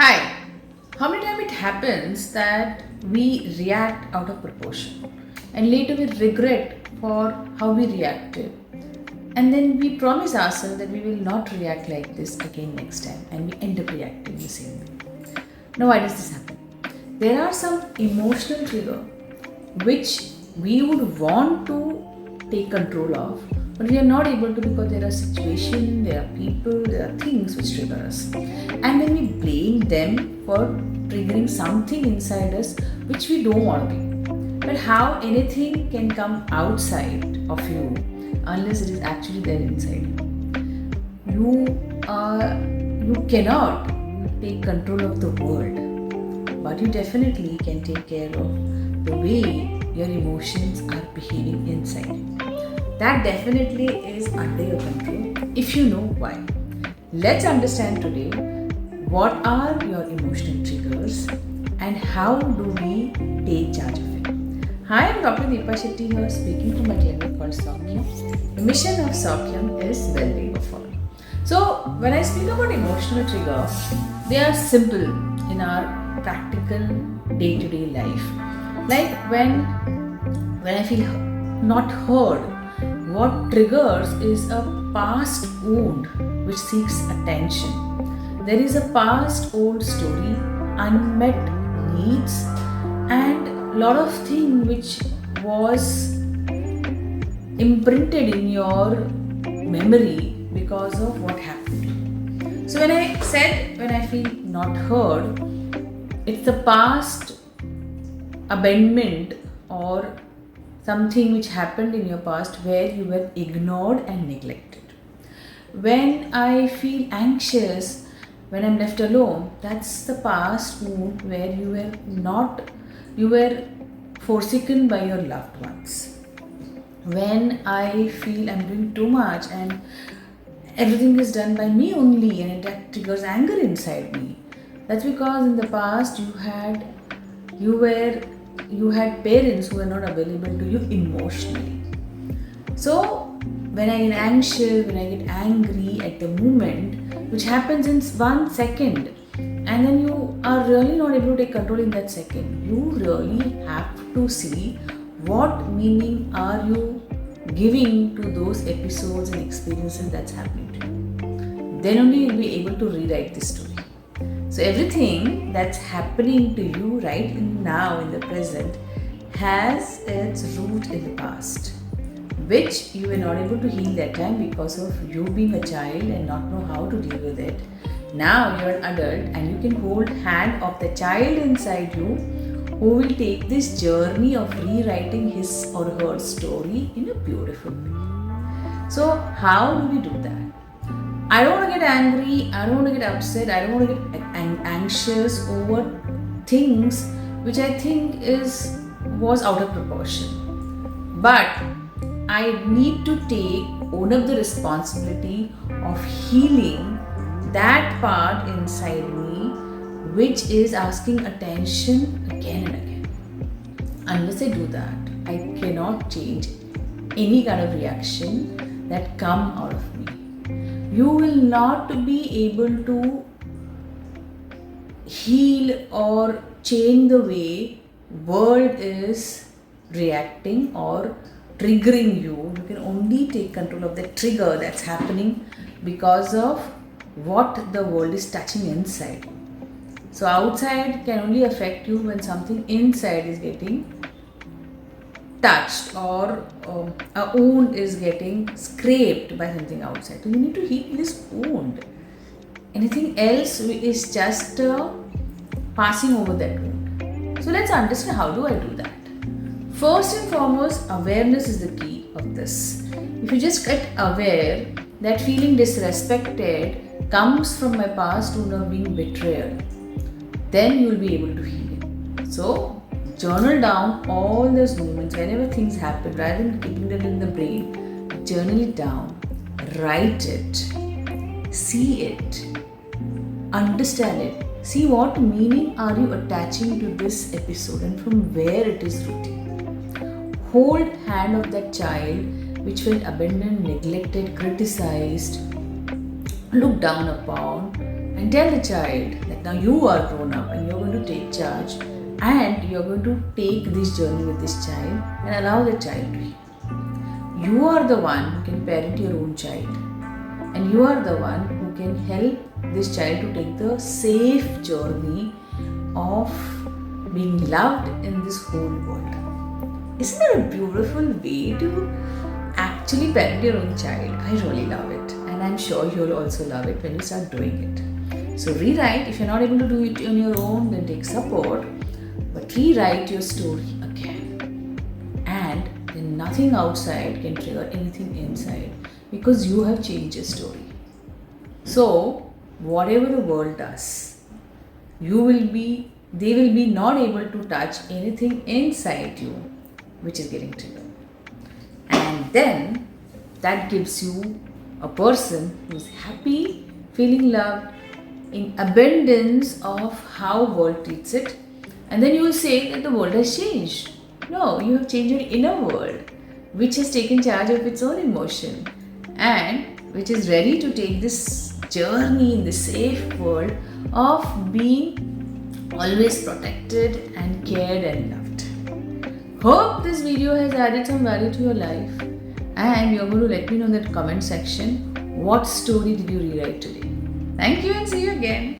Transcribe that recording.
Hi. How many times it happens that we react out of proportion and later we regret for how we reacted, and then we promise ourselves that we will not react like this again next time, and we end up reacting the same way. Now, why does this happen? There are some emotional trigger which we would want to take control of, but we are not able to because there are situations, there are people, there are things which trigger us. And then we blame them for triggering something inside us which we don't want to be. But how anything can come outside of you unless it is actually there inside you? You cannot take control of the world, but you definitely can take care of the way your emotions are behaving inside. That definitely is under your control if you know why. Let's understand today what are your emotional triggers and how do we take charge of it. Hi, I'm Dr. Deepa Shetty here speaking from a clinic called Saukyam. The mission of Saukyam is well-being of all. So when I speak about emotional triggers, they are simple in our practical day-to-day life. Like when I feel not heard, what triggers is a past wound which seeks attention. There is a past old story, unmet needs, and lot of thing which was imprinted in your memory because of what happened. So when I feel not heard, it's the past abandonment or something which happened in your past where you were ignored and neglected. When I feel anxious, when I'm left alone, that's the past wound where you were forsaken by your loved ones. When I feel I'm doing too much and everything is done by me only and it triggers anger inside me, that's because in the past you had parents who were not available to you emotionally. So when I get anxious, when I get angry at the moment, which happens in 1 second, and then you are really not able to take control in that second, you really have to see what meaning are you giving to those episodes and experiences that's happening to you. Then only you'll be able to rewrite this story. So everything that's happening to you right now in the present has its root in the past, which you were not able to heal that time because of you being a child and not know how to deal with it. Now you're an adult and you can hold hand of the child inside you who will take this journey of rewriting his or her story in a beautiful way. So how do we do that? I don't want to get angry, I don't want to get upset, I don't want to get anxious over things which I think was out of proportion. But I need to own up the responsibility of healing that part inside me which is asking attention again and again. Unless I do that, I cannot change any kind of reaction that come out of me. You will not be able to heal or change the way world is reacting or triggering you. You can only take control of the trigger that's happening because of what the world is touching inside. So outside can only affect you when something inside is getting touched or a wound is getting scraped by something outside. So you need to heal this wound. Anything else is just passing over that wound. So let's understand how do I do that. First and foremost, awareness is the key of this. If you just get aware that feeling disrespected comes from my past wound of being betrayed, then you will be able to heal it. So journal down all those moments whenever things happen, rather than keeping them in the brain. Journal it down, write it, see it, understand it. See what meaning are you attaching to this episode and from where it is rooted. Hold hand of that child which felt abandoned, neglected, criticized, looked down upon, and tell the child that now you are grown up and you're going to take charge and you're going to take this journey with this child and allow the child to heal. You are the one who can parent your own child, and you are the one who can help this child to take the safe journey of being loved in this whole world. Isn't that a beautiful way to actually parent your own child? I really love it, and I'm sure you'll also love it when you start doing it. So rewrite. If you're not able to do it on your own, then take support, but rewrite your story again. And then nothing outside can trigger anything inside, because you have changed your story. So whatever the world does, they will be not able to touch anything inside you which is getting triggered. And then that gives you a person who is happy, feeling loved, in abundance of how world treats it. And then you will say that the world has changed. No, you have changed your inner world, which has taken charge of its own emotion and which is ready to take this journey in the safe world of being always protected and cared and loved. Hope this video has added some value to your life, and you're going to let me know in the comment section what story did you rewrite today. Thank you and see you again.